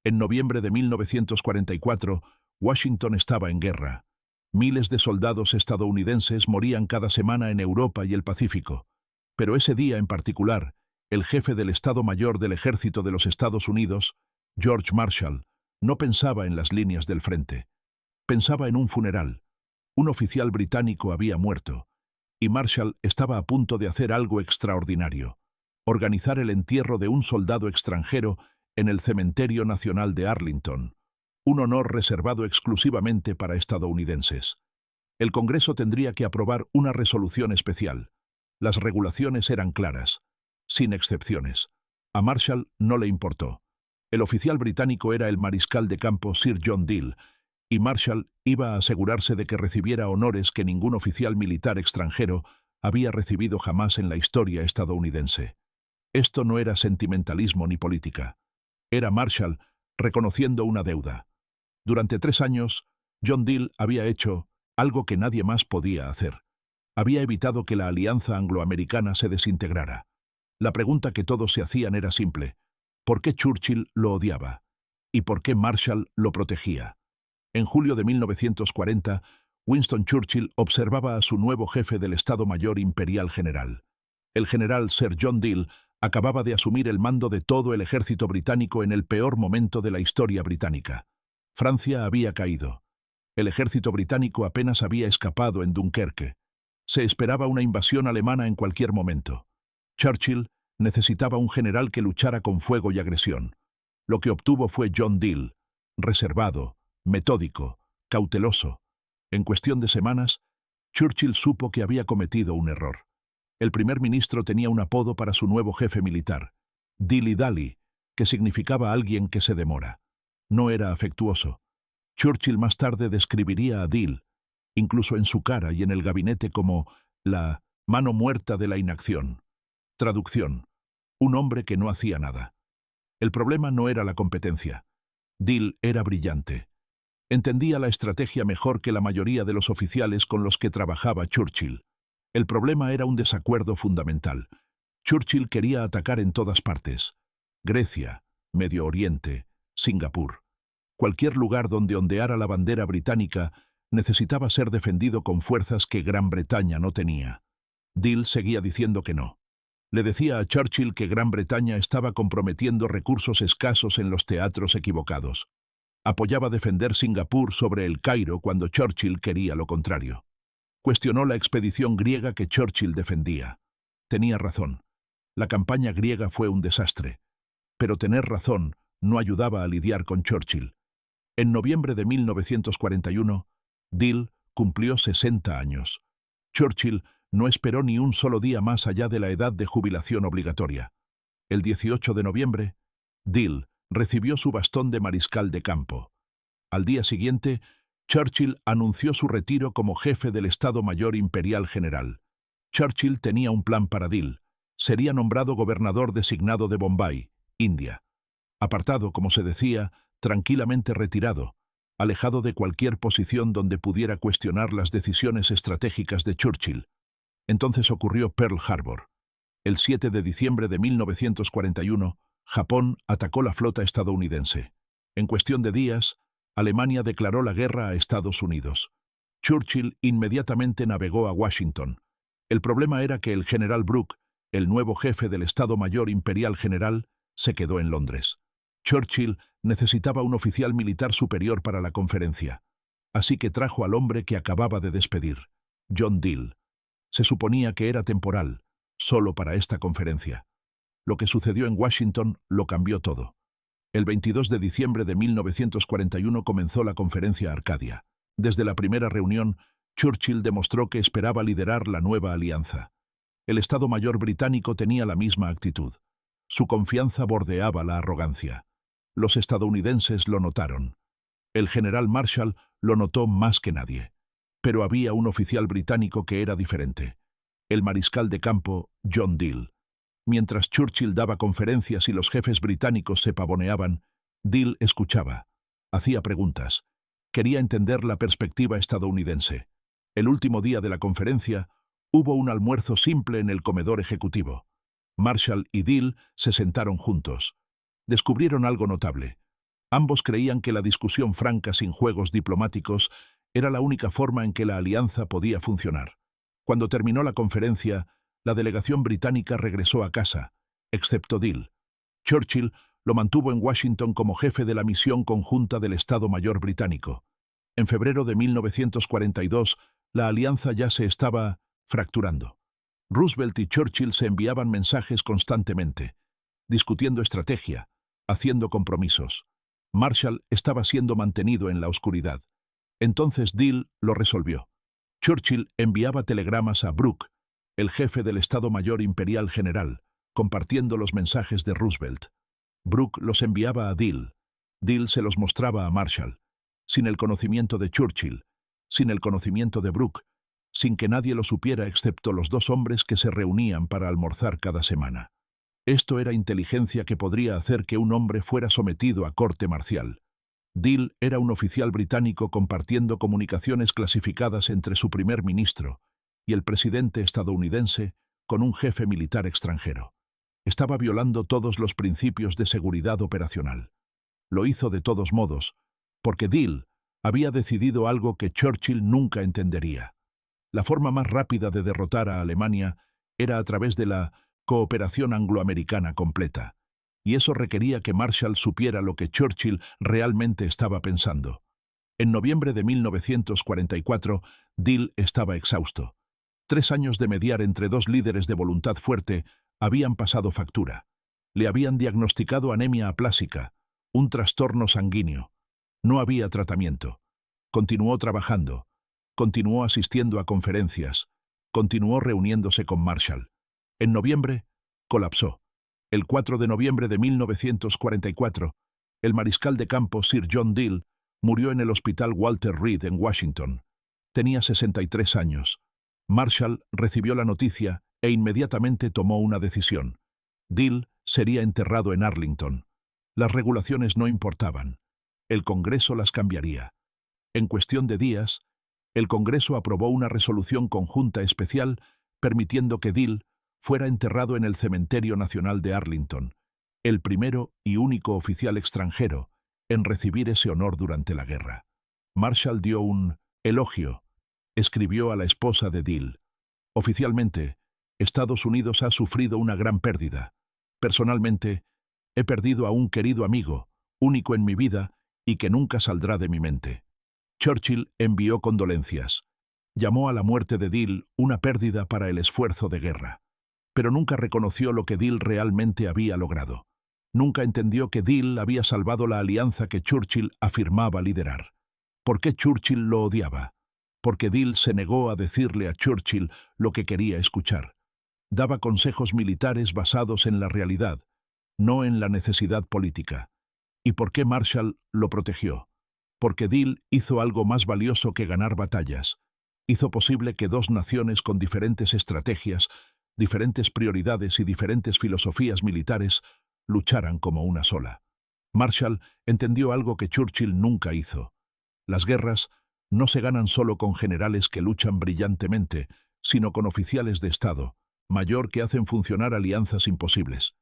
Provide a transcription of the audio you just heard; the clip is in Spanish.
En noviembre de 1944, Washington estaba en guerra. Miles de soldados estadounidenses morían cada semana en Europa y el Pacífico. Pero ese día en particular, el jefe del Estado Mayor del Ejército de los Estados Unidos, George Marshall, no pensaba en las líneas del frente. Pensaba en un funeral. Un oficial británico había muerto, y Marshall estaba a punto de hacer algo extraordinario: organizar el entierro de un soldado extranjero en el Cementerio Nacional de Arlington, un honor reservado exclusivamente para estadounidenses. El Congreso tendría que aprobar una resolución especial. Las regulaciones eran claras, sin excepciones. A Marshall no le importó. El oficial británico era el mariscal de campo Sir John Dill, y Marshall iba a asegurarse de que recibiera honores que ningún oficial militar extranjero había recibido jamás en la historia estadounidense. Esto no era sentimentalismo ni política. Era Marshall reconociendo una deuda. Durante 3 años, John Dill había hecho algo que nadie más podía hacer. Había evitado que la alianza angloamericana se desintegrara. La pregunta que todos se hacían era simple: ¿por qué Churchill lo odiaba? ¿Y por qué Marshall lo protegía? En julio de 1940, Winston Churchill observaba a su nuevo jefe del Estado Mayor Imperial General. El general Sir John Dill acababa de asumir el mando de todo el ejército británico en el peor momento de la historia británica. Francia había caído. El ejército británico apenas había escapado en Dunkerque. Se esperaba una invasión alemana en cualquier momento. Churchill necesitaba un general que luchara con fuego y agresión. Lo que obtuvo fue John Dill, reservado, metódico, cauteloso. En cuestión de semanas, Churchill supo que había cometido un error. El primer ministro tenía un apodo para su nuevo jefe militar: Dilly-Dally, que significaba alguien que se demora. No era afectuoso. Churchill más tarde describiría a Dill, incluso en su cara y en el gabinete, como la mano muerta de la inacción. Traducción: un hombre que no hacía nada. El problema no era la competencia. Dill era brillante. Entendía la estrategia mejor que la mayoría de los oficiales con los que trabajaba Churchill. El problema era un desacuerdo fundamental. Churchill quería atacar en todas partes: Grecia, Medio Oriente, Singapur. Cualquier lugar donde ondeara la bandera británica necesitaba ser defendido con fuerzas que Gran Bretaña no tenía. Dill seguía diciendo que no. Le decía a Churchill que Gran Bretaña estaba comprometiendo recursos escasos en los teatros equivocados. Apoyaba defender Singapur sobre el Cairo cuando Churchill quería lo contrario. Cuestionó la expedición griega que Churchill defendía. Tenía razón. La campaña griega fue un desastre. Pero tener razón no ayudaba a lidiar con Churchill. En noviembre de 1941, Dill cumplió 60 años. Churchill no esperó ni un solo día más allá de la edad de jubilación obligatoria. El 18 de noviembre, Dill recibió su bastón de mariscal de campo. Al día siguiente, Churchill anunció su retiro como jefe del Estado Mayor Imperial General. Churchill tenía un plan para Dill. Sería nombrado gobernador designado de Bombay, India. Apartado, como se decía, tranquilamente retirado, alejado de cualquier posición donde pudiera cuestionar las decisiones estratégicas de Churchill. Entonces ocurrió Pearl Harbor. El 7 de diciembre de 1941, Japón atacó la flota estadounidense. En cuestión de días, Alemania declaró la guerra a Estados Unidos. Churchill inmediatamente navegó a Washington. El problema era que el general Brooke, el nuevo jefe del Estado Mayor Imperial General, se quedó en Londres. Churchill necesitaba un oficial militar superior para la conferencia, así que trajo al hombre que acababa de despedir, John Dill. Se suponía que era temporal, solo para esta conferencia. Lo que sucedió en Washington lo cambió todo. El 22 de diciembre de 1941 comenzó la Conferencia Arcadia. Desde la primera reunión, Churchill demostró que esperaba liderar la nueva alianza. El Estado Mayor británico tenía la misma actitud. Su confianza bordeaba la arrogancia. Los estadounidenses lo notaron. El general Marshall lo notó más que nadie. Pero había un oficial británico que era diferente: el mariscal de campo John Dill. Mientras Churchill daba conferencias y los jefes británicos se pavoneaban, Dill escuchaba, hacía preguntas, quería entender la perspectiva estadounidense. El último día de la conferencia, hubo un almuerzo simple en el comedor ejecutivo. Marshall y Dill se sentaron juntos. Descubrieron algo notable. Ambos creían que la discusión franca sin juegos diplomáticos era la única forma en que la alianza podía funcionar. Cuando terminó la conferencia, la delegación británica regresó a casa, excepto Dill. Churchill lo mantuvo en Washington como jefe de la misión conjunta del Estado Mayor británico. En febrero de 1942, la alianza ya se estaba fracturando. Roosevelt y Churchill se enviaban mensajes constantemente, discutiendo estrategia, haciendo compromisos. Marshall estaba siendo mantenido en la oscuridad. Entonces Dill lo resolvió. Churchill enviaba telegramas a Brooke, el jefe del Estado Mayor Imperial General, compartiendo los mensajes de Roosevelt. Brooke los enviaba a Dill. Dill se los mostraba a Marshall. Sin el conocimiento de Churchill, sin el conocimiento de Brooke, sin que nadie lo supiera excepto los dos hombres que se reunían para almorzar cada semana. Esto era inteligencia que podría hacer que un hombre fuera sometido a corte marcial. Dill era un oficial británico compartiendo comunicaciones clasificadas entre su primer ministro y el presidente estadounidense con un jefe militar extranjero. Estaba violando todos los principios de seguridad operacional. Lo hizo de todos modos, porque Dill había decidido algo que Churchill nunca entendería. La forma más rápida de derrotar a Alemania era a través de la cooperación angloamericana completa, y eso requería que Marshall supiera lo que Churchill realmente estaba pensando. En noviembre de 1944, Dill estaba exhausto. 3 años de mediar entre dos líderes de voluntad fuerte habían pasado factura. Le habían diagnosticado anemia aplásica, un trastorno sanguíneo. No había tratamiento. Continuó trabajando, continuó asistiendo a conferencias, continuó reuniéndose con Marshall. En noviembre, colapsó. El 4 de noviembre de 1944, el mariscal de campo Sir John Dill murió en el Hospital Walter Reed en Washington. Tenía 63 años. Marshall recibió la noticia e inmediatamente tomó una decisión. Dill sería enterrado en Arlington. Las regulaciones no importaban. El Congreso las cambiaría. En cuestión de días, el Congreso aprobó una resolución conjunta especial permitiendo que Dill fuera enterrado en el Cementerio Nacional de Arlington, el primero y único oficial extranjero en recibir ese honor durante la guerra. Marshall dio un elogio. Escribió a la esposa de Dill: oficialmente, Estados Unidos ha sufrido una gran pérdida. Personalmente, he perdido a un querido amigo, único en mi vida y que nunca saldrá de mi mente. Churchill envió condolencias. Llamó a la muerte de Dill una pérdida para el esfuerzo de guerra. Pero nunca reconoció lo que Dill realmente había logrado. Nunca entendió que Dill había salvado la alianza que Churchill afirmaba liderar. ¿Por qué Churchill lo odiaba? Porque Dill se negó a decirle a Churchill lo que quería escuchar. Daba consejos militares basados en la realidad, no en la necesidad política. ¿Y por qué Marshall lo protegió? Porque Dill hizo algo más valioso que ganar batallas. Hizo posible que dos naciones con diferentes estrategias, diferentes prioridades y diferentes filosofías militares lucharan como una sola. Marshall entendió algo que Churchill nunca hizo. Las guerras no se ganan solo con generales que luchan brillantemente, sino con oficiales de Estado, mayor que hacen funcionar alianzas imposibles.